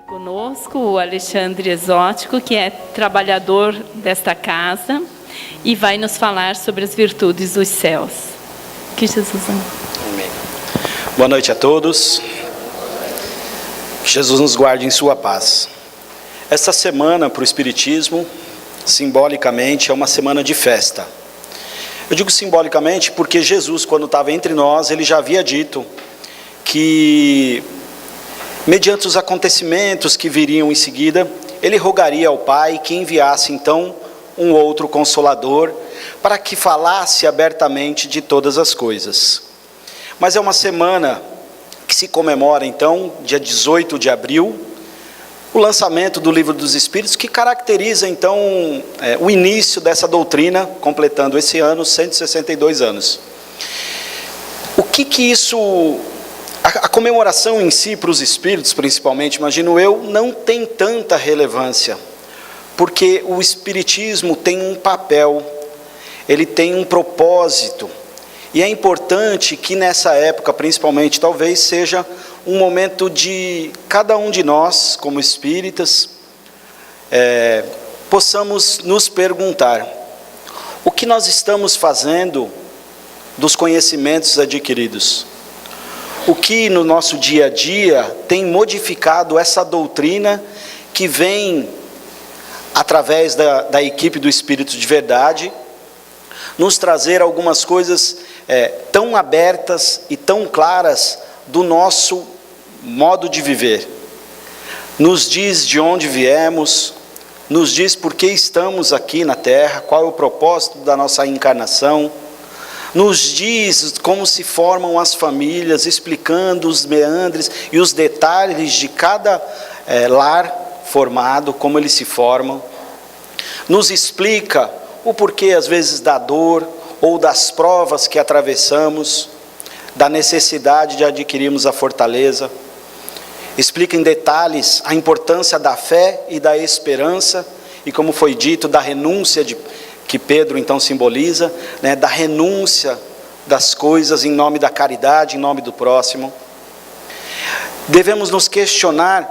Conosco o Alexandre Exótico, que é trabalhador desta casa e vai nos falar sobre as virtudes dos céus. Que Jesus amém. Boa noite a todos. Que Jesus nos guarde em sua paz. Esta semana para o Espiritismo, simbolicamente, é uma semana de festa. Eu digo simbolicamente porque Jesus, quando estava entre nós, ele já havia dito que, mediante os acontecimentos que viriam em seguida, ele rogaria ao Pai que enviasse então um outro Consolador para que falasse abertamente de todas as coisas. Mas é uma semana que se comemora então, dia 18 de abril, o lançamento do Livro dos Espíritos, que caracteriza então o início dessa doutrina, completando esse ano 162 anos. O que isso... A comemoração em si, para os espíritos principalmente, imagino eu, não tem tanta relevância, porque o espiritismo tem um papel, ele tem um propósito, e é importante que nessa época, principalmente, talvez seja um momento de cada um de nós, como espíritas, possamos nos perguntar, o que nós estamos fazendo dos conhecimentos adquiridos? O que no nosso dia a dia tem modificado essa doutrina que vem através da equipe do Espírito de Verdade, nos trazer algumas coisas tão abertas e tão claras do nosso modo de viver. Nos diz de onde viemos, nos diz por que estamos aqui na Terra, qual é o propósito da nossa encarnação, nos diz como se formam as famílias, explicando os meandres e os detalhes de cada lar formado, como eles se formam. Nos explica o porquê, às vezes, da dor ou das provas que atravessamos, da necessidade de adquirirmos a fortaleza. Explica em detalhes a importância da fé e da esperança, e como foi dito, da renúncia que Pedro então simboliza, da renúncia das coisas em nome da caridade, em nome do próximo. Devemos nos questionar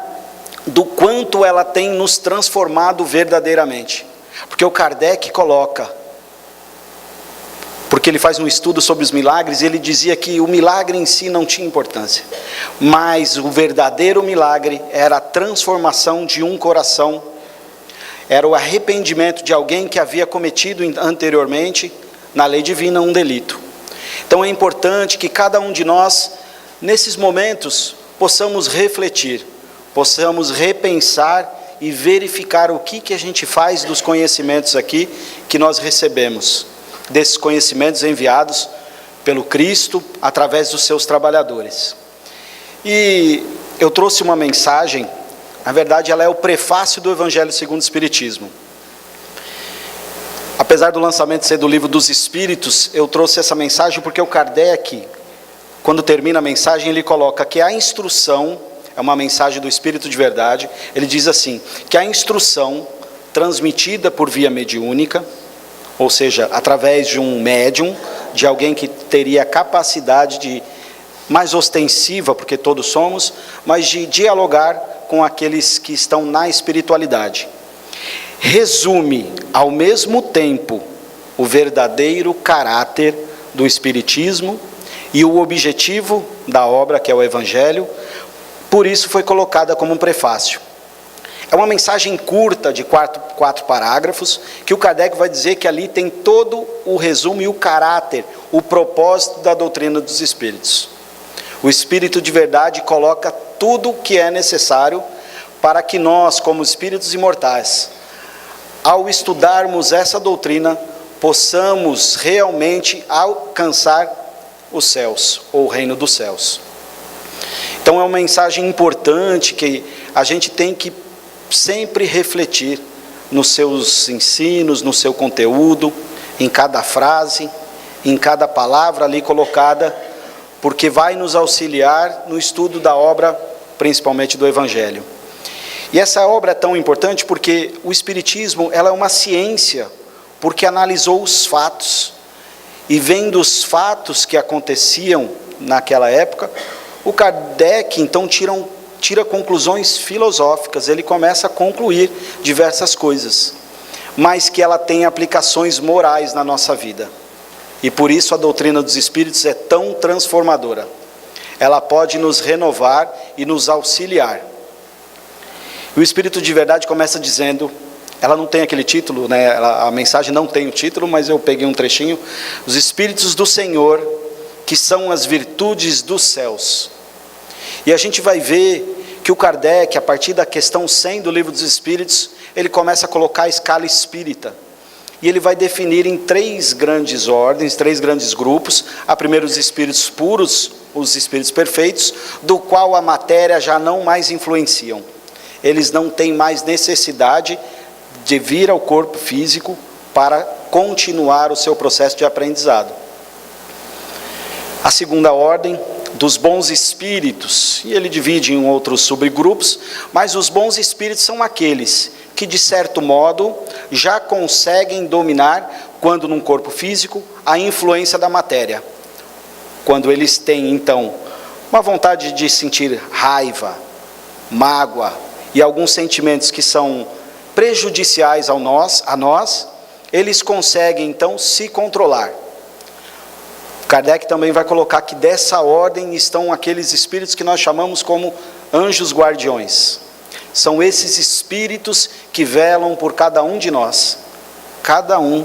do quanto ela tem nos transformado verdadeiramente, porque o Kardec coloca, porque ele faz um estudo sobre os milagres, e ele dizia que o milagre em si não tinha importância, mas o verdadeiro milagre era a transformação de um coração, era o arrependimento de alguém que havia cometido anteriormente, na lei divina, um delito. Então é importante que cada um de nós, nesses momentos, possamos refletir, possamos repensar e verificar o que a gente faz dos conhecimentos aqui que nós recebemos, desses conhecimentos enviados pelo Cristo através dos seus trabalhadores. E eu trouxe uma mensagem. Na verdade, ela é o prefácio do Evangelho segundo o Espiritismo. Apesar do lançamento ser do Livro dos Espíritos, eu trouxe essa mensagem porque o Kardec, quando termina a mensagem, ele coloca que a instrução, é uma mensagem do Espírito de Verdade, ele diz assim, que a instrução transmitida por via mediúnica, ou seja, através de um médium, de alguém que teria capacidade de, mais ostensiva, porque todos somos, mas de dialogar com aqueles que estão na espiritualidade, resume ao mesmo tempo o verdadeiro caráter do Espiritismo e o objetivo da obra, que é o Evangelho. Por isso foi colocada como um prefácio. É uma mensagem curta de quatro parágrafos, que o Kardec vai dizer que ali tem todo o resumo e o caráter, o propósito da doutrina dos Espíritos. O Espírito de Verdade coloca tudo o que é necessário para que nós, como espíritos imortais, ao estudarmos essa doutrina, possamos realmente alcançar os céus, ou o reino dos céus. Então é uma mensagem importante que a gente tem que sempre refletir nos seus ensinos, no seu conteúdo, em cada frase, em cada palavra ali colocada, porque vai nos auxiliar no estudo da obra, principalmente do Evangelho. E essa obra é tão importante porque o Espiritismo, ela é uma ciência, porque analisou os fatos, e vendo os fatos que aconteciam naquela época, o Kardec então tira conclusões filosóficas, ele começa a concluir diversas coisas, mas que ela tem aplicações morais na nossa vida. E por isso a doutrina dos Espíritos é tão transformadora. Ela pode nos renovar e nos auxiliar. E o Espírito de Verdade começa dizendo, ela não tem aquele título, né? A mensagem não tem o título, mas eu peguei um trechinho. Os Espíritos do Senhor, que são as virtudes dos céus. E a gente vai ver que o Kardec, a partir da questão 100 do Livro dos Espíritos, ele começa a colocar a escala espírita. E ele vai definir em 3 grandes ordens, 3 grandes grupos. A primeiro, os espíritos puros, os espíritos perfeitos, do qual a matéria já não mais influenciam. Eles não têm mais necessidade de vir ao corpo físico para continuar o seu processo de aprendizado. A segunda ordem, dos bons espíritos, e ele divide em outros subgrupos, mas os bons espíritos são aqueles que, de certo modo, já conseguem dominar, quando num corpo físico, a influência da matéria. Quando eles têm, então, uma vontade de sentir raiva, mágoa e alguns sentimentos que são prejudiciais a nós, eles conseguem, então, se controlar. Kardec também vai colocar que dessa ordem estão aqueles espíritos que nós chamamos como anjos guardiões. São esses espíritos que velam por cada um de nós. Cada um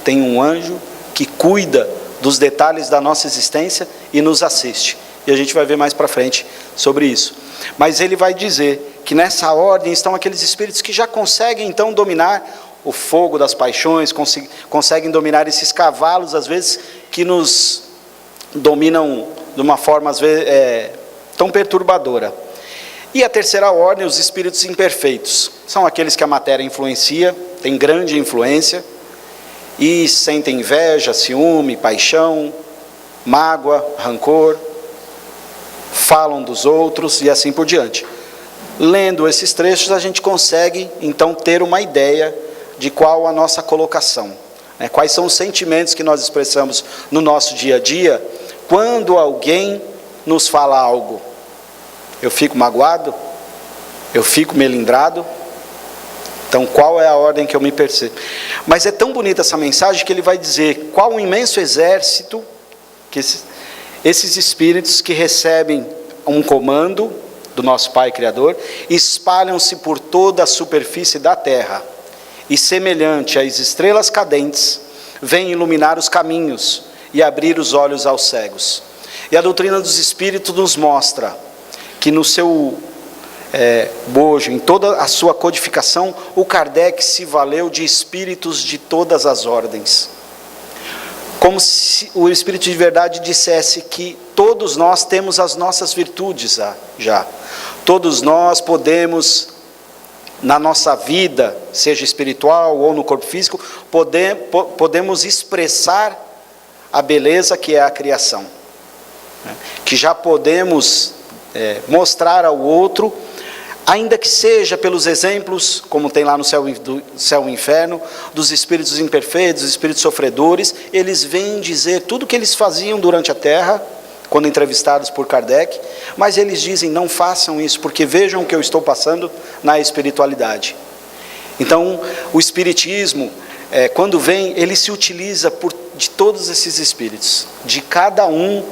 tem um anjo que cuida dos detalhes da nossa existência e nos assiste. E a gente vai ver mais para frente sobre isso. Mas ele vai dizer que nessa ordem estão aqueles espíritos que já conseguem então dominar o fogo das paixões, conseguem dominar esses cavalos, às vezes, que nos dominam de uma forma, às vezes, tão perturbadora. E a terceira ordem, os espíritos imperfeitos. São aqueles que a matéria influencia, tem grande influência, e sentem inveja, ciúme, paixão, mágoa, rancor, falam dos outros e assim por diante. Lendo esses trechos, a gente consegue, então, ter uma ideia de qual a nossa colocação, né? Quais são os sentimentos que nós expressamos no nosso dia a dia, quando alguém nos fala algo. Eu fico magoado? Eu fico melindrado? Então, qual é a ordem que eu me percebo? Mas é tão bonita essa mensagem que ele vai dizer qual o imenso exército que esses espíritos que recebem um comando do nosso Pai Criador, espalham-se por toda a superfície da terra, e semelhante às estrelas cadentes, vêm iluminar os caminhos e abrir os olhos aos cegos. E a doutrina dos Espíritos nos mostra que no seu bojo, em toda a sua codificação, o Kardec se valeu de espíritos de todas as ordens. Como se o Espírito de Verdade dissesse que todos nós temos as nossas virtudes já. Todos nós podemos, na nossa vida, seja espiritual ou no corpo físico, podemos expressar a beleza que é a criação. Que já podemos mostrar ao outro, ainda que seja pelos exemplos, como tem lá no céu e inferno, dos espíritos imperfeitos, dos espíritos sofredores, eles vêm dizer tudo o que eles faziam durante a terra, quando entrevistados por Kardec, mas eles dizem, não façam isso, porque vejam o que eu estou passando na espiritualidade. Então, o espiritismo, quando vem, ele se utiliza de todos esses espíritos, de cada um,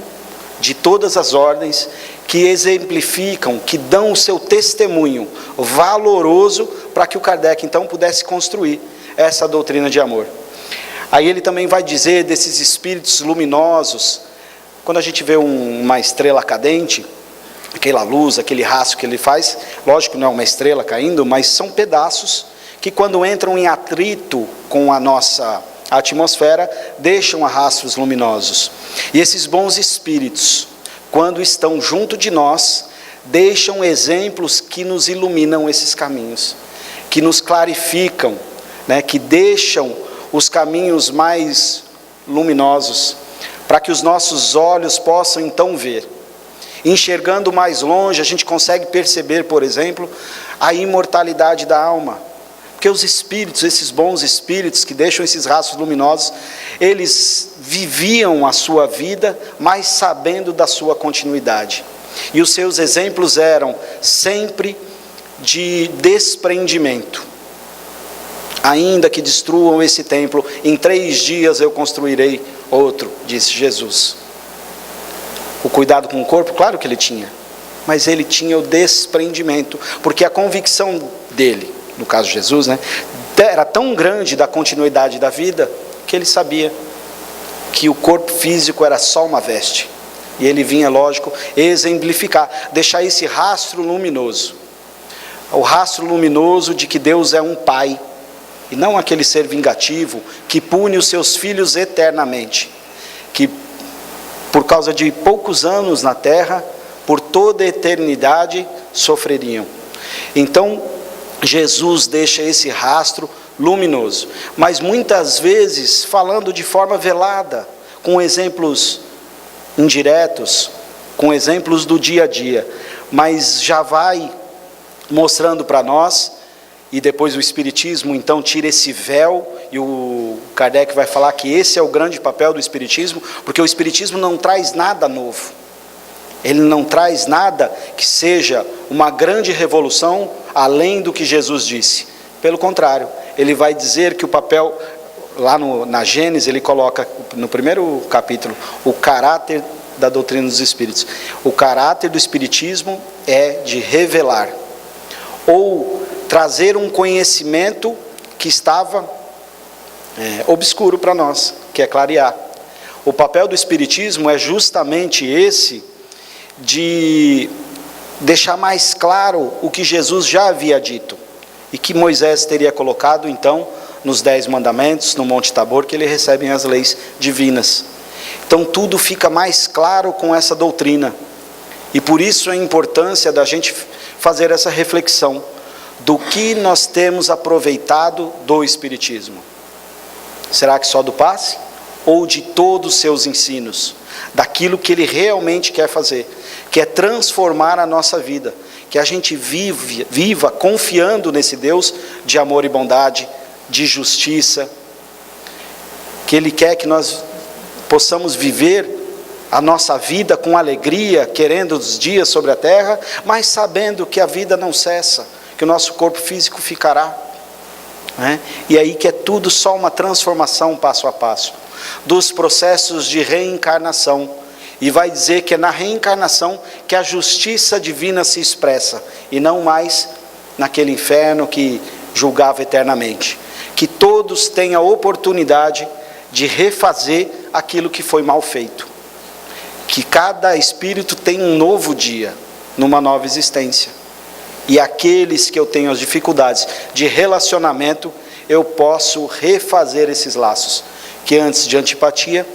de todas as ordens, que exemplificam, que dão o seu testemunho valoroso para que o Kardec então pudesse construir essa doutrina de amor. Aí ele também vai dizer desses espíritos luminosos, quando a gente vê uma estrela cadente, aquela luz, aquele rastro que ele faz, lógico que não é uma estrela caindo, mas são pedaços que quando entram em atrito com a nossa atmosfera, deixam rastros luminosos. E esses bons espíritos, quando estão junto de nós, deixam exemplos que nos iluminam esses caminhos, que nos clarificam, né, que deixam os caminhos mais luminosos, para que os nossos olhos possam então ver. Enxergando mais longe, a gente consegue perceber, por exemplo, a imortalidade da alma. Porque os espíritos, esses bons espíritos que deixam esses rastros luminosos, eles viviam a sua vida, mas sabendo da sua continuidade. E os seus exemplos eram sempre de desprendimento. Ainda que destruam esse templo, em 3 dias eu construirei outro, disse Jesus. O cuidado com o corpo, claro que ele tinha, mas ele tinha o desprendimento, porque a convicção dele, no caso de Jesus, era tão grande da continuidade da vida, que ele sabia que o corpo físico era só uma veste. E ele vinha, lógico, exemplificar, deixar esse rastro luminoso. O rastro luminoso de que Deus é um pai, e não aquele ser vingativo que pune os seus filhos eternamente, que por causa de poucos anos na terra, por toda a eternidade, sofreriam. Então, Jesus deixa esse rastro luminoso, mas muitas vezes falando de forma velada, com exemplos indiretos, com exemplos do dia a dia, mas já vai mostrando para nós. E depois o Espiritismo então tira esse véu, e o Kardec vai falar que esse é o grande papel do Espiritismo, porque o Espiritismo não traz nada novo. Ele não traz nada que seja uma grande revolução além do que Jesus disse. Pelo contrário, ele vai dizer que o papel, lá na Gênesis, ele coloca no primeiro capítulo, o caráter da doutrina dos Espíritos. O caráter do Espiritismo é de revelar, ou trazer um conhecimento que estava obscuro para nós, que é clarear. O papel do Espiritismo é justamente esse, de deixar mais claro o que Jesus já havia dito, e que Moisés teria colocado então nos 10 mandamentos, no Monte Tabor, que ele recebe as leis divinas. Então tudo fica mais claro com essa doutrina, e por isso a importância da gente fazer essa reflexão, do que nós temos aproveitado do Espiritismo. Será que só do passe? Ou de todos os seus ensinos? Daquilo que ele realmente quer fazer, que é transformar a nossa vida, que a gente viva confiando nesse Deus de amor e bondade, de justiça, que ele quer que nós possamos viver a nossa vida com alegria, querendo os dias sobre a terra, mas sabendo que a vida não cessa, que o nosso corpo físico ficará, e aí que é tudo só uma transformação passo a passo, dos processos de reencarnação, e vai dizer que é na reencarnação que a justiça divina se expressa, e não mais naquele inferno que julgava eternamente, que todos tenham a oportunidade de refazer aquilo que foi mal feito, que cada espírito tem um novo dia, numa nova existência. E aqueles que eu tenho as dificuldades de relacionamento, eu posso refazer esses laços, que antes de antipatia,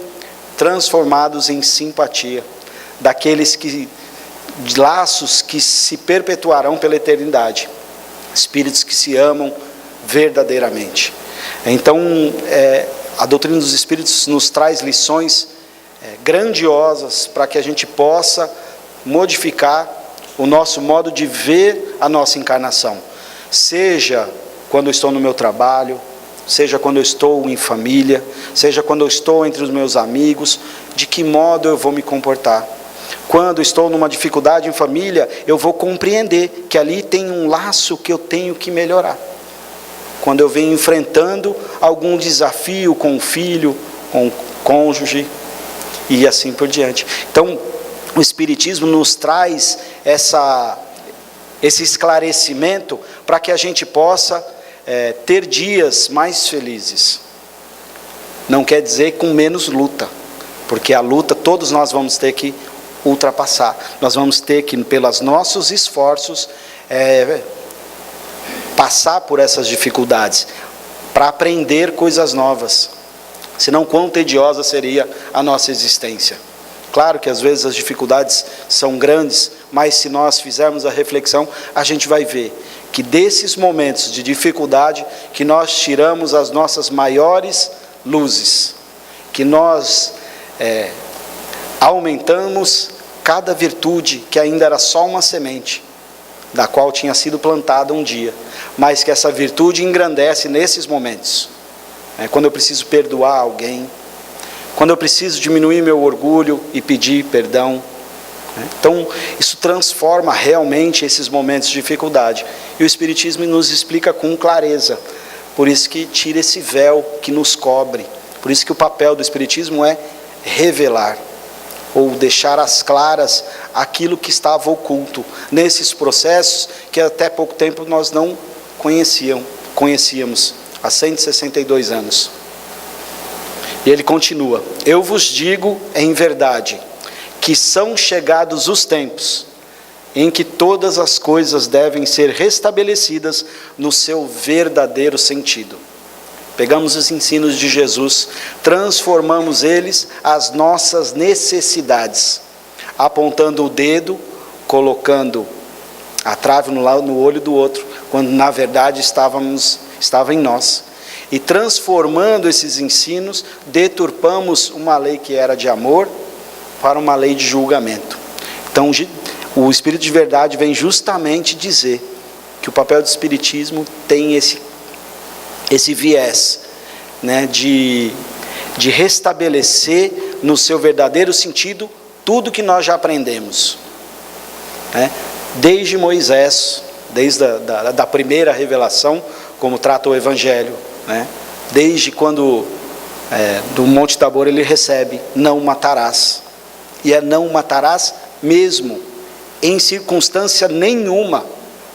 transformados em simpatia, daqueles laços que se perpetuarão pela eternidade, espíritos que se amam verdadeiramente. Então, a doutrina dos Espíritos nos traz lições grandiosas para que a gente possa modificar o nosso modo de ver a nossa encarnação, seja quando eu estou no meu trabalho, seja quando eu estou em família, seja quando eu estou entre os meus amigos, de que modo eu vou me comportar. Quando estou numa dificuldade em família, eu vou compreender que ali tem um laço que eu tenho que melhorar. Quando eu venho enfrentando algum desafio com o filho, com o cônjuge, e assim por diante. Então, o Espiritismo nos traz esse esclarecimento para que a gente possa ter dias mais felizes. Não quer dizer com menos luta, porque a luta todos nós vamos ter que ultrapassar. Nós vamos ter que, pelos nossos esforços, passar por essas dificuldades, para aprender coisas novas. Senão, quão tediosa seria a nossa existência. Claro que às vezes as dificuldades são grandes, mas se nós fizermos a reflexão, a gente vai ver que desses momentos de dificuldade, que nós tiramos as nossas maiores luzes, que nós aumentamos cada virtude que ainda era só uma semente, da qual tinha sido plantada um dia, mas que essa virtude engrandece nesses momentos. Quando eu preciso perdoar alguém, quando eu preciso diminuir meu orgulho e pedir perdão, Então, isso transforma realmente esses momentos de dificuldade. E o Espiritismo nos explica com clareza. Por isso que tira esse véu que nos cobre. Por isso que o papel do Espiritismo é revelar, ou deixar às claras aquilo que estava oculto nesses processos que até pouco tempo nós não conhecíamos, há 162 anos. E ele continua: eu vos digo em verdade, que são chegados os tempos em que todas as coisas devem ser restabelecidas no seu verdadeiro sentido. Pegamos os ensinos de Jesus, transformamos eles às nossas necessidades, apontando o dedo, colocando a trave no olho do outro, quando na verdade estava em nós. E transformando esses ensinos, deturpamos uma lei que era de amor para uma lei de julgamento. Então, o Espírito de Verdade vem justamente dizer que o papel do Espiritismo tem esse viés, né, de restabelecer no seu verdadeiro sentido tudo que nós já aprendemos, né? Desde Moisés, desde da primeira revelação, como trata o Evangelho, né? Desde quando do Monte Tabor ele recebe: não matarás. E é não matarás mesmo. Em circunstância nenhuma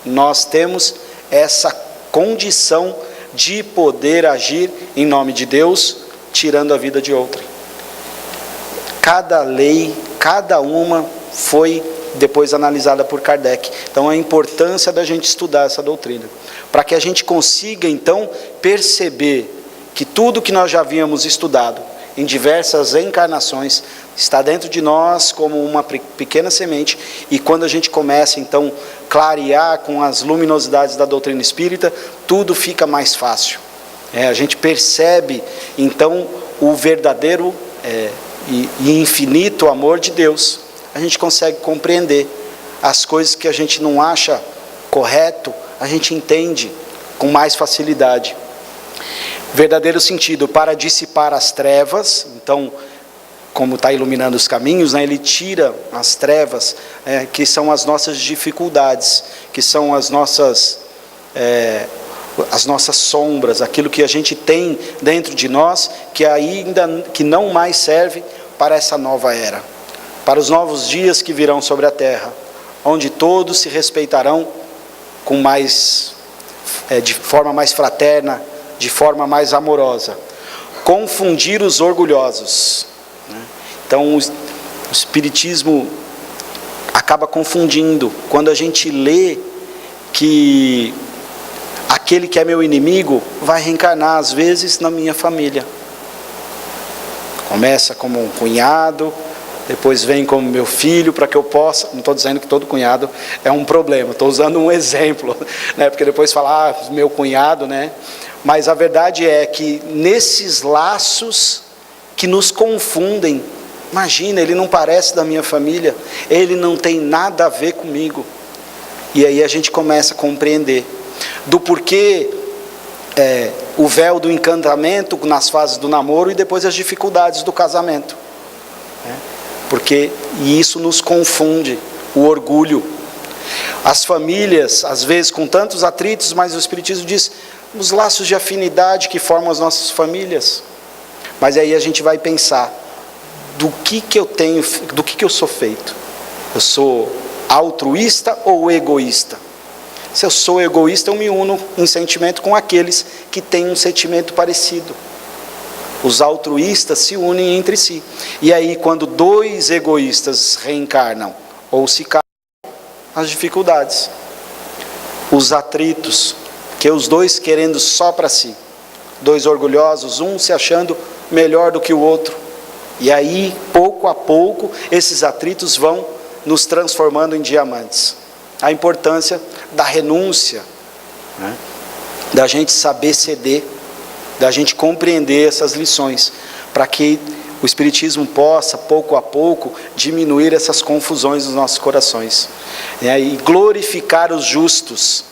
nós temos essa condição de poder agir em nome de Deus, tirando a vida de outrem. Cada lei, cada uma foi depois analisada por Kardec. Então a importância da gente estudar essa doutrina, para que a gente consiga então perceber que tudo que nós já havíamos estudado em diversas encarnações está dentro de nós como uma pequena semente, e quando a gente começa então clarear com as luminosidades da doutrina espírita, tudo fica mais fácil. A gente percebe então o verdadeiro e infinito amor de Deus. A gente consegue compreender as coisas que a gente não acha correto, a gente entende com mais facilidade. Verdadeiro sentido: para dissipar as trevas. Então, como está iluminando os caminhos, né, ele tira as trevas, que são as nossas dificuldades, que são as nossas sombras, aquilo que a gente tem dentro de nós, que não mais serve para essa nova era, para os novos dias que virão sobre a terra, onde todos se respeitarão de forma mais fraterna, de forma mais amorosa. Confundir os orgulhosos. Então o Espiritismo acaba confundindo. Quando a gente lê que aquele que é meu inimigo vai reencarnar às vezes na minha família. Começa como um cunhado, depois vem como meu filho, para que eu possa... Não estou dizendo que todo cunhado é um problema, estou usando um exemplo, né? Porque depois fala, meu cunhado, né? Mas a verdade é que nesses laços que nos confundem, imagina, ele não parece da minha família, ele não tem nada a ver comigo. E aí a gente começa a compreender do porquê o véu do encantamento nas fases do namoro e depois as dificuldades do casamento. E isso nos confunde, o orgulho. As famílias, às vezes com tantos atritos, mas o Espiritismo diz, os laços de afinidade que formam as nossas famílias. Mas aí a gente vai pensar, do que eu sou feito? Eu sou altruísta ou egoísta? Se eu sou egoísta, eu me uno em sentimento com aqueles que têm um sentimento parecido. Os altruístas se unem entre si. E aí, quando dois egoístas reencarnam ou se casam, as dificuldades, os atritos, que os dois querendo só para si, dois orgulhosos, um se achando melhor do que o outro. E aí, pouco a pouco, esses atritos vão nos transformando em diamantes. A importância da renúncia, né? Da gente saber ceder, da gente compreender essas lições, para que o Espiritismo possa, pouco a pouco, diminuir essas confusões nos nossos corações, e glorificar os justos.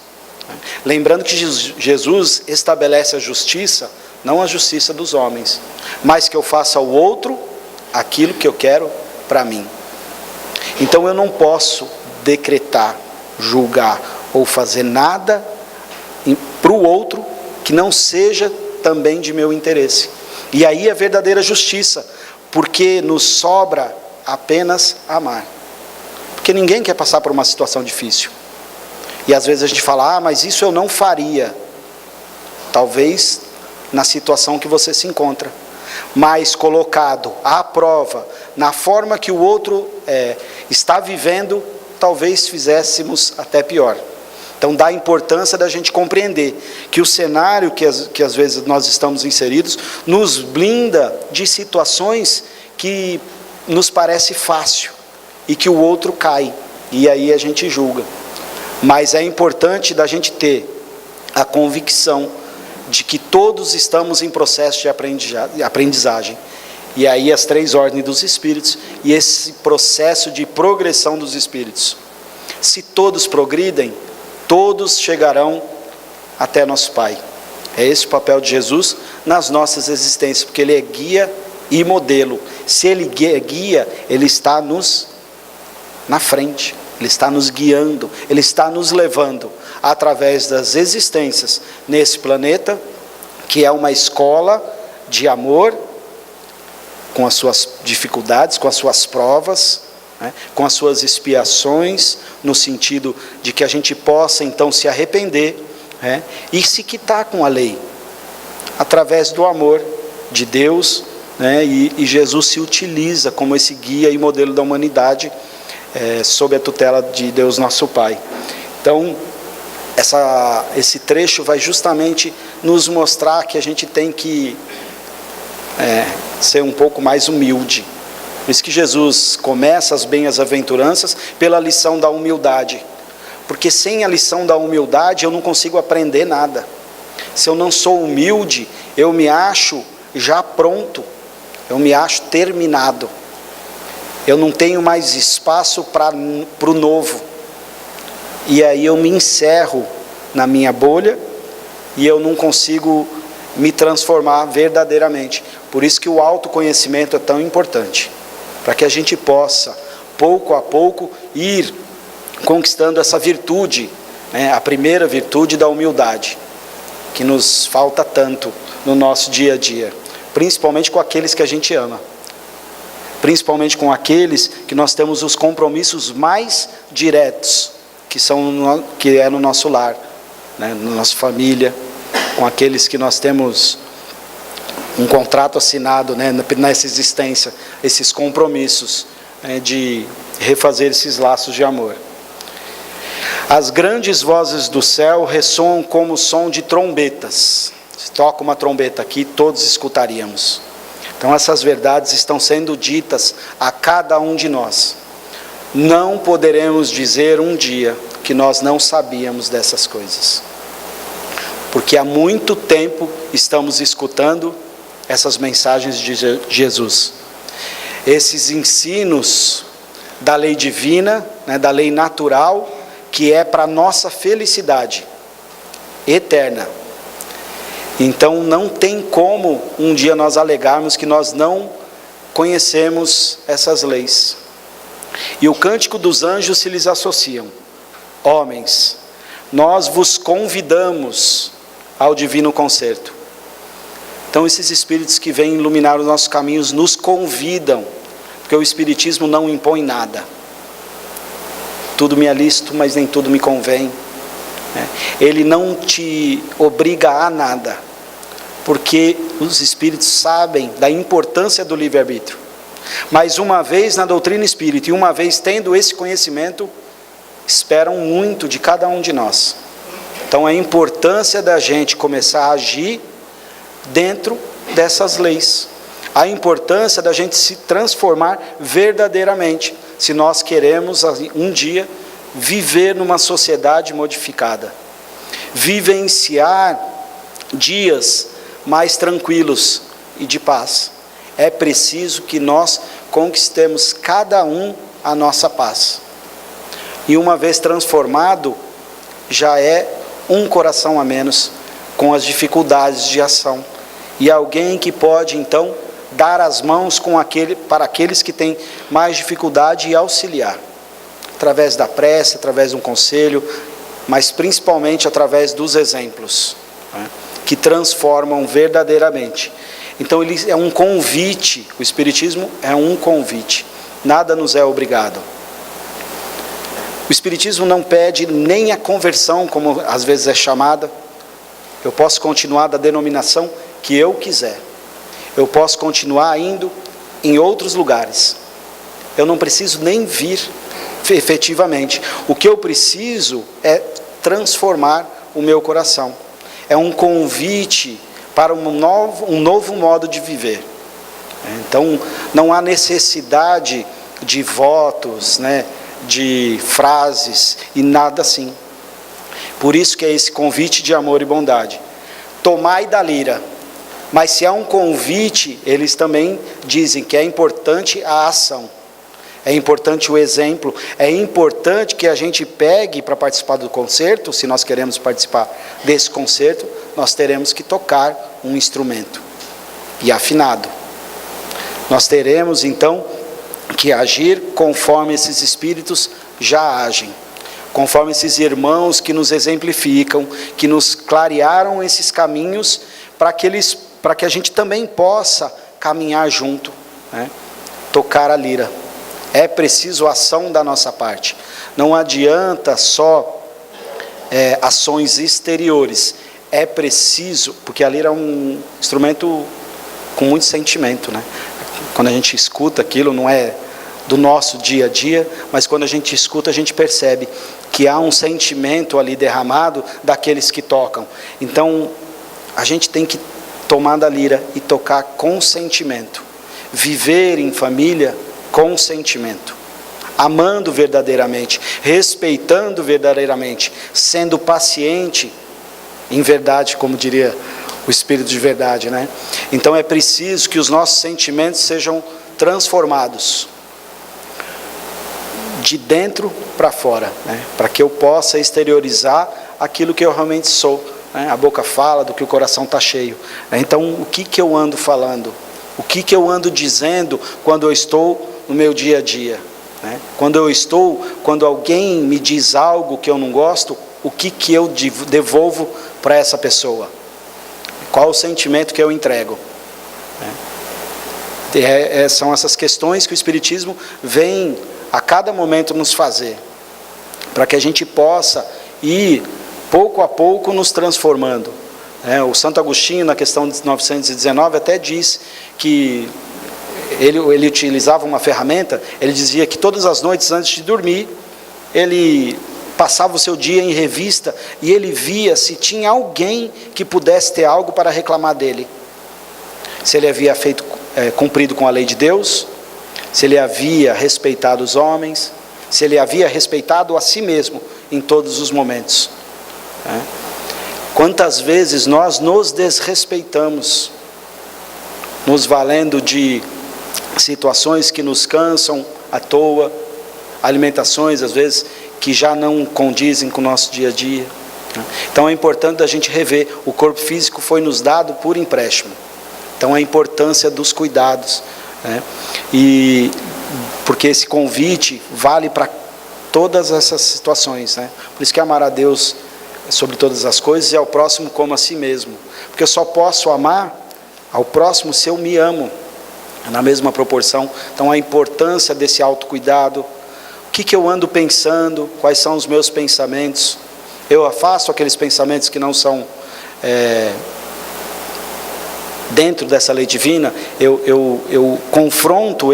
Lembrando que Jesus estabelece a justiça, não a justiça dos homens, mas que eu faça ao outro aquilo que eu quero para mim. Então eu não posso decretar, julgar ou fazer nada para o outro que não seja também de meu interesse. E aí é verdadeira justiça, porque nos sobra apenas amar. Porque ninguém quer passar por uma situação difícil. E às vezes a gente fala, mas isso eu não faria. Talvez na situação que você se encontra. Mas colocado à prova, na forma que o outro está vivendo, talvez fizéssemos até pior. Então dá a importância da gente compreender que o cenário que às vezes nós estamos inseridos, nos blinda de situações que nos parece fácil, e que o outro cai, e aí a gente julga. Mas é importante da gente ter a convicção de que todos estamos em processo de aprendizagem. E aí as 3 ordens dos Espíritos, e esse processo de progressão dos Espíritos. Se todos progridem, todos chegarão até nosso Pai. É esse o papel de Jesus nas nossas existências, porque Ele é guia e modelo. Se Ele é guia, Ele está na frente, Ele está nos guiando, Ele está nos levando através das existências nesse planeta, que é uma escola de amor, com as suas dificuldades, com as suas provas, com as suas expiações, no sentido de que a gente possa então se arrepender, e se quitar com a lei, através do amor de Deus, e Jesus se utiliza como esse guia e modelo da humanidade, sob a tutela de Deus nosso Pai. Então, esse trecho vai justamente nos mostrar que a gente tem que ser um pouco mais humilde. Por isso que Jesus começa as bem-aventuranças pela lição da humildade. Porque sem a lição da humildade eu não consigo aprender nada. Se eu não sou humilde, eu me acho já pronto, eu me acho terminado. Eu não tenho mais espaço para o novo. E aí eu me encerro na minha bolha e eu não consigo me transformar verdadeiramente. Por isso que o autoconhecimento é tão importante. Para que a gente possa, pouco a pouco, ir conquistando essa virtude, a primeira virtude da humildade, que nos falta tanto no nosso dia a dia, principalmente com aqueles que a gente ama, principalmente com aqueles que nós temos os compromissos mais diretos, que é no nosso lar, na nossa família, com aqueles que nós temos um contrato assinado, nessa existência, esses compromissos, de refazer esses laços de amor. As grandes vozes do céu ressoam como o som de trombetas. Se toca uma trombeta aqui, todos escutaríamos. Então essas verdades estão sendo ditas a cada um de nós. Não poderemos dizer um dia que nós não sabíamos dessas coisas. Porque há muito tempo estamos escutando essas mensagens de Jesus. Esses ensinos da lei divina, da lei natural, que é para a nossa felicidade eterna. Então não tem como um dia nós alegarmos que nós não conhecemos essas leis. E o cântico dos anjos se lhes associam. Homens, nós vos convidamos ao divino concerto. Então esses espíritos que vêm iluminar os nossos caminhos nos convidam, porque o espiritismo não impõe nada. Tudo me é lícito, mas nem tudo me convém. Ele não te obriga a nada, porque os espíritos sabem da importância do livre-arbítrio. Mas uma vez na doutrina espírita, e uma vez tendo esse conhecimento, esperam muito de cada um de nós. Então a importância da gente começar a agir dentro dessas leis. A importância da gente se transformar verdadeiramente, se nós queremos um dia viver numa sociedade modificada. Vivenciar dias mais tranquilos e de paz. É preciso que nós conquistemos cada um a nossa paz. E uma vez transformado, já é um coração a menos com as dificuldades de ação. E alguém que pode então dar as mãos para aqueles que têm mais dificuldade e auxiliar. através da prece, através de um conselho, mas principalmente através dos exemplos, né, que transformam verdadeiramente. Então ele é um convite, o Espiritismo é um convite, nada nos é obrigado. O Espiritismo não pede nem a conversão, como às vezes é chamada. Eu posso continuar da denominação que eu quiser. Eu posso continuar indo em outros lugares. Eu não preciso nem vir efetivamente. O que eu preciso é transformar o meu coração. É um convite para um novo modo de viver. Então, não há necessidade de votos, né, de frases e nada assim. Por isso que é esse convite de amor e bondade. Tomai da lira. Mas se há um convite, eles também dizem que é importante a ação. É importante o exemplo. É importante que a gente pegue para participar do concerto. Se nós queremos participar desse concerto, nós teremos que tocar um instrumento. E afinado. Nós teremos então que agir conforme esses espíritos já agem, conforme esses irmãos que nos exemplificam, que nos clarearam esses caminhos, para que a gente também possa caminhar junto, né? Tocar a lira. É preciso ação da nossa parte. Não adianta só ações exteriores. É preciso, porque a lira é um instrumento com muito sentimento, né? Quando a gente escuta aquilo, não é do nosso dia a dia, mas quando a gente escuta, a gente percebe que há um sentimento ali derramado daqueles que tocam. Então, a gente tem que tomar da lira e tocar com sentimento. Viver em família com sentimento. Amando verdadeiramente, respeitando verdadeiramente, sendo paciente em verdade, como diria o Espírito de verdade, né? Então é preciso que os nossos sentimentos sejam transformados de dentro para fora, né? Para que eu possa exteriorizar aquilo que eu realmente sou, né? A boca fala do que o coração está cheio, né? Então o que eu ando falando? O que eu ando dizendo quando eu estou no meu dia a dia, né? Quando alguém me diz algo que eu não gosto, o que eu devolvo para essa pessoa? Qual o sentimento que eu entrego? São essas questões que o Espiritismo vem a cada momento nos fazer, para que a gente possa ir pouco a pouco nos transformando. O Santo Agostinho, na questão de 919, até diz que ele utilizava uma ferramenta. Ele dizia que todas as noites antes de dormir, ele passava o seu dia em revista e ele via se tinha alguém que pudesse ter algo para reclamar dele. Se ele havia cumprido com a lei de Deus, se ele havia respeitado os homens, se ele havia respeitado a si mesmo em todos os momentos. Quantas vezes nós nos desrespeitamos, nos valendo de situações que nos cansam à toa, alimentações às vezes que já não condizem com o nosso dia a dia. Então é importante a gente rever. O corpo físico foi nos dado por empréstimo. Então a importância dos cuidados, né? E porque esse convite vale para todas essas situações, né? Por isso que amar a Deus sobre todas as coisas e ao próximo como a si mesmo. Porque eu só posso amar ao próximo se eu me amo na mesma proporção. Então a importância desse autocuidado. O que eu ando pensando? Quais são os meus pensamentos? Eu afasto aqueles pensamentos que não são dentro dessa lei divina. Eu confronto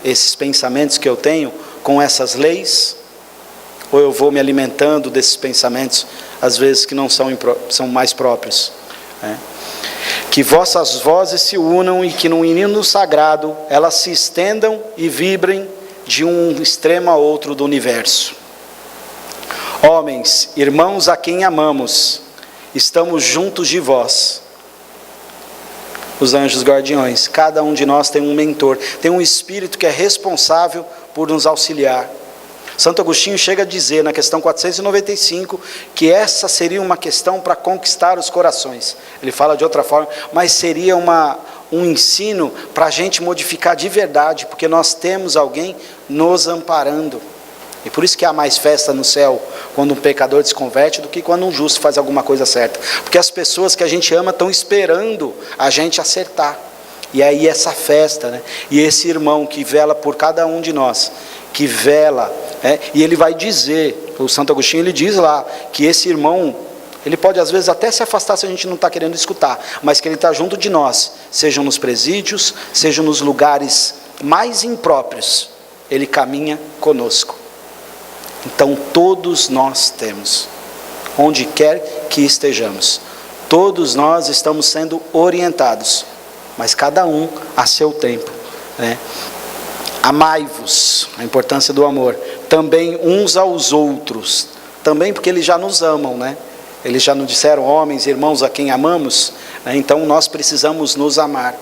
esses pensamentos que eu tenho com essas leis, ou eu vou me alimentando desses pensamentos, às vezes que não são mais próprios. Que vossas vozes se unam e que no hino sagrado elas se estendam e vibrem de um extremo a outro do universo. Homens, irmãos a quem amamos, estamos juntos de vós. Os anjos guardiões, cada um de nós tem um mentor, tem um espírito que é responsável por nos auxiliar. Santo Agostinho chega a dizer na questão 495 que essa seria uma questão para conquistar os corações. Ele fala de outra forma, mas seria um ensino para a gente modificar de verdade, porque nós temos alguém nos amparando, E por isso que há mais festa no céu quando um pecador se converte do que quando um justo faz alguma coisa certa. Porque as pessoas que a gente ama estão esperando a gente acertar. E aí essa festa, né? E esse irmão que vela por cada um de nós, que vela, e ele vai dizer, o Santo Agostinho ele diz lá, que esse irmão, ele pode às vezes até se afastar se a gente não está querendo escutar, mas que ele está junto de nós, sejam nos presídios, sejam nos lugares mais impróprios, ele caminha conosco. Então todos nós temos, onde quer que estejamos, todos nós estamos sendo orientados, mas cada um a seu tempo, né? Amai-vos, a importância do amor, também uns aos outros, também porque eles já nos amam, né? Eles já nos disseram, homens, irmãos, a quem amamos, né? Então nós precisamos nos amar,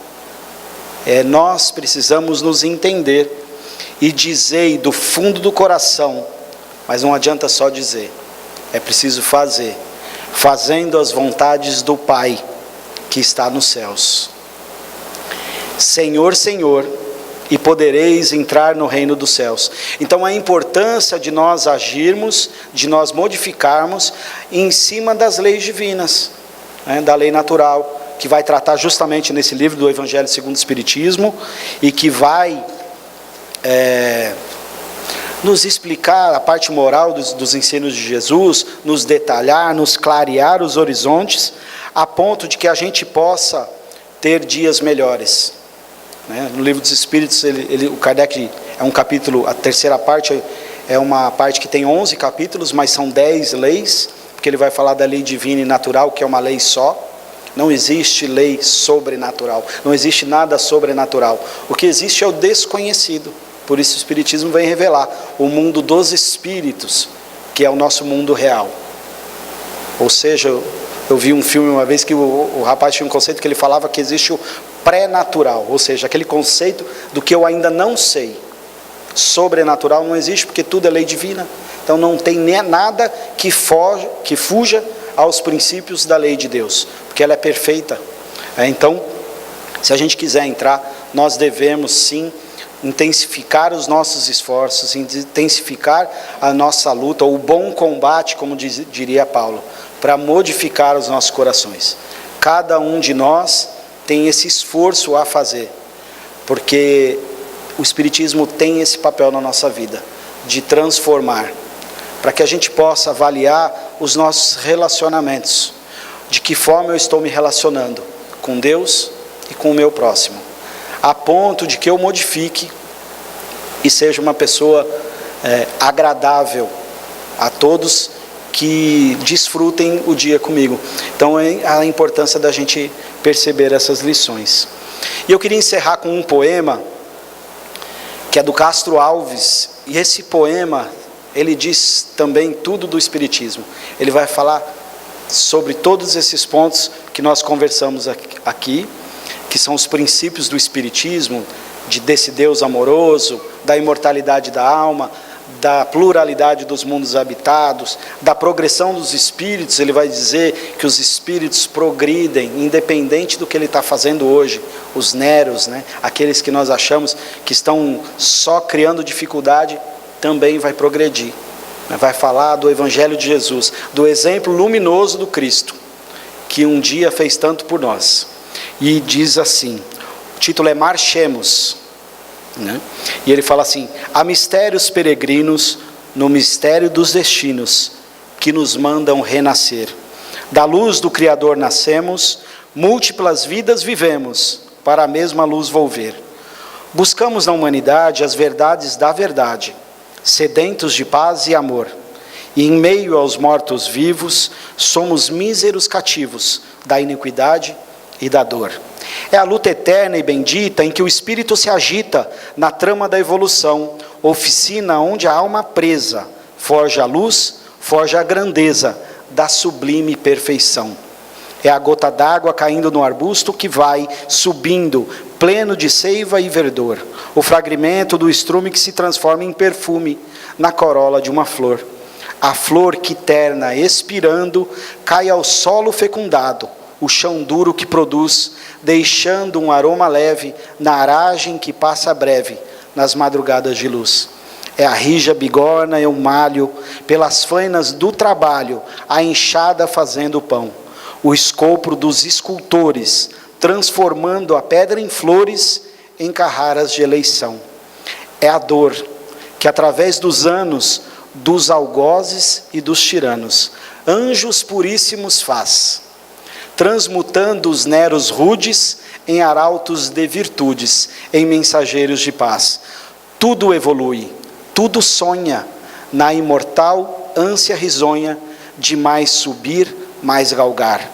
nós precisamos nos entender, e dizei do fundo do coração, mas não adianta só dizer, é preciso fazer, fazendo as vontades do Pai, que está nos céus. Senhor, Senhor, e podereis entrar no reino dos céus. Então a importância de nós agirmos, de nós modificarmos em cima das leis divinas, né, da lei natural, que vai tratar justamente nesse livro do Evangelho segundo o Espiritismo, e que vai nos explicar a parte moral dos ensinos de Jesus, nos detalhar, nos clarear os horizontes, a ponto de que a gente possa ter dias melhores. No livro dos Espíritos, o Kardec, é um capítulo, a terceira parte é uma parte que tem 11 capítulos, mas são 10 leis, porque ele vai falar da lei divina e natural, que é uma lei só. Não existe lei sobrenatural, não existe nada sobrenatural. O que existe é o desconhecido. Por isso o Espiritismo vem revelar o mundo dos espíritos, que é o nosso mundo real. Ou seja, eu vi um filme uma vez que o rapaz tinha um conceito que ele falava que existe o pré-natural, ou seja, aquele conceito do que eu ainda não sei. Sobrenatural não existe porque tudo é lei divina. Então não tem nada que fuja aos princípios da lei de Deus, porque ela é perfeita. Então, se a gente quiser entrar, nós devemos sim intensificar os nossos esforços, intensificar a nossa luta, o bom combate, como diria Paulo, para modificar os nossos corações. Cada um de nós tem esse esforço a fazer, porque o Espiritismo tem esse papel na nossa vida, de transformar, para que a gente possa avaliar os nossos relacionamentos, de que forma eu estou me relacionando com Deus e com o meu próximo, a ponto de que eu modifique e seja uma pessoa agradável a todos que desfrutem o dia comigo. Então é a importância da gente perceber essas lições. E eu queria encerrar com um poema que é do Castro Alves, e esse poema ele diz também tudo do Espiritismo. Ele vai falar sobre todos esses pontos que nós conversamos aqui, que são os princípios do Espiritismo, desse Deus amoroso, da imortalidade da alma, da pluralidade dos mundos habitados, da progressão dos espíritos. Ele vai dizer que os espíritos progridem, independente do que ele está fazendo hoje. Os neros, né, aqueles que nós achamos que estão só criando dificuldade, também vai progredir. Vai falar do Evangelho de Jesus, do exemplo luminoso do Cristo, que um dia fez tanto por nós. E diz assim, o título é Marchemos, né? E ele fala assim: há mistérios peregrinos no mistério dos destinos, que nos mandam renascer. Da luz do Criador nascemos, múltiplas vidas vivemos, para a mesma luz volver. Buscamos na humanidade as verdades da verdade, sedentos de paz e amor. E em meio aos mortos vivos, somos míseros cativos da iniquidade e da dor. É a luta eterna e bendita em que o espírito se agita na trama da evolução, oficina onde a alma presa forja a luz, forja a grandeza da sublime perfeição. É a gota d'água caindo no arbusto que vai subindo, pleno de seiva e verdor, o fragmento do estrume que se transforma em perfume na corola de uma flor. A flor que terna, expirando, cai ao solo fecundado, o chão duro que produz, deixando um aroma leve na aragem que passa breve nas madrugadas de luz. É a rija bigorna, eu malho, pelas fainas do trabalho, a enxada fazendo o pão. O escopro dos escultores, transformando a pedra em flores, em carraras de eleição. É a dor que, através dos anos, dos algozes e dos tiranos, anjos puríssimos faz, transmutando os neros rudes em arautos de virtudes, em mensageiros de paz. Tudo evolui, tudo sonha, na imortal ânsia risonha de mais subir, mais galgar.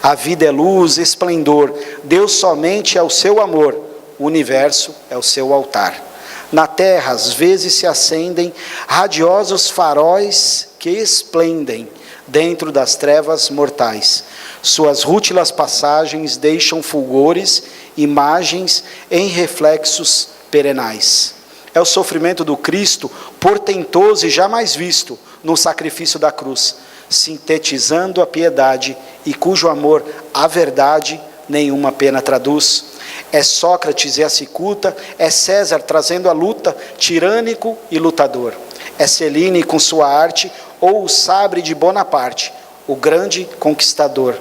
A vida é luz, esplendor, Deus somente é o seu amor, o universo é o seu altar. Na terra às vezes se acendem radiosos faróis que esplendem dentro das trevas mortais. Suas rútilas passagens deixam fulgores, imagens em reflexos perenais. É o sofrimento do Cristo, portentoso e jamais visto no sacrifício da cruz, sintetizando a piedade e cujo amor a verdade nenhuma pena traduz. É Sócrates e a cicuta, é César trazendo a luta, tirânico e lutador. É Celine com sua arte, ou o sabre de Bonaparte, o grande conquistador.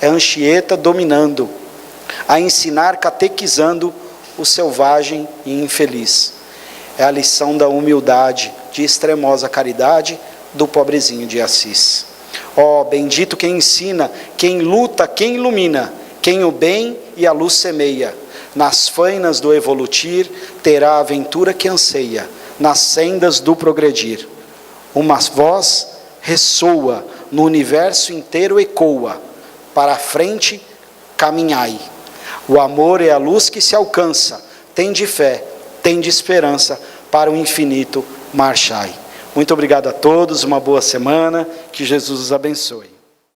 É Anchieta dominando, a ensinar catequizando o selvagem e infeliz. É a lição da humildade, de extremosa caridade, do pobrezinho de Assis. Ó, bendito quem ensina, quem luta, quem ilumina, quem o bem e a luz semeia. Nas fainas do evolutir, terá a aventura que anseia, nas sendas do progredir. Uma voz ressoa, no universo inteiro ecoa, para a frente caminhai. O amor é a luz que se alcança, tende fé, tende esperança, para o infinito marchai. Muito obrigado a todos, uma boa semana, que Jesus os abençoe.